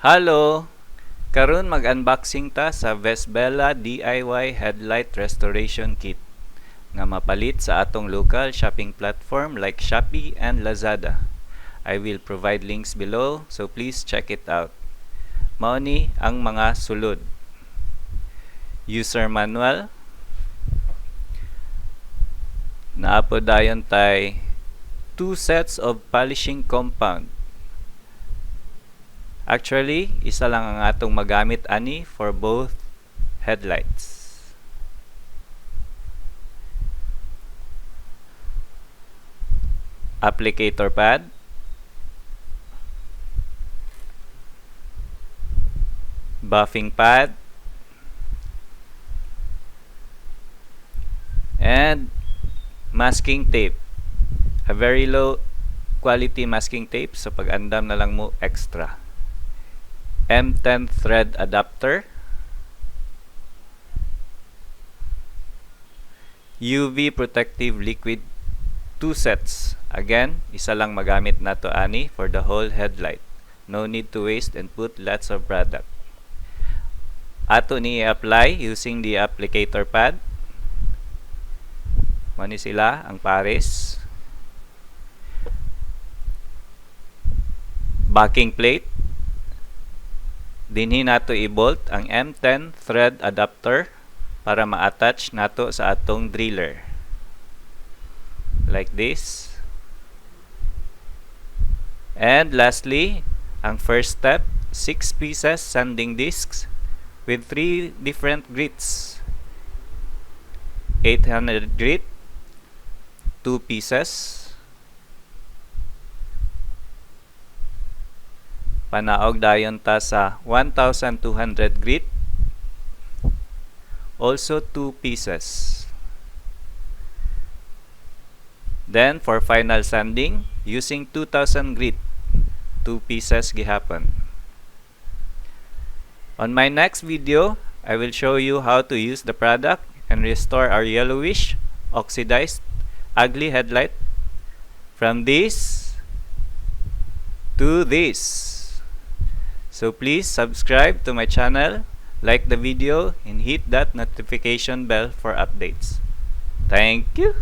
Halo! Karon mag-unboxing ta sa Vesbella DIY Headlight Restoration Kit nga mapalit sa atong local shopping platform like Shopee and Lazada. I will provide links below, so please check it out. Mao ni ang mga sulod. User manual. Naapod dayon tay 2 sets of polishing compound. Actually, isa lang ang atong magamit ani for both headlights. Applicator pad, buffing pad, and masking tape. A very low quality masking tape, so pag andam na lang mo extra. M10 thread adapter, UV protective liquid 2 sets. Again, isa lang magamit nato ani for the whole headlight. No need to waste and put lots of product. Ato ni i-apply using the applicator pad. Mani sila ang pares. Backing plate. Dinhi nato i-bolt ang M10 thread adapter para ma-attach nato sa atong driller. Like this. And lastly, ang first step, 6 pieces sanding discs with 3 different grits. 800 grit, 2 pieces. Panaog dayon ta sa 1200 grit, also 2 pieces. Then for final sanding, using 2000 grit, 2 pieces gihapon. On my next video, I will show you how to use the product and restore our yellowish, oxidized, ugly headlight from this to this. So please subscribe to my channel, like the video, and hit that notification bell for updates. Thank you!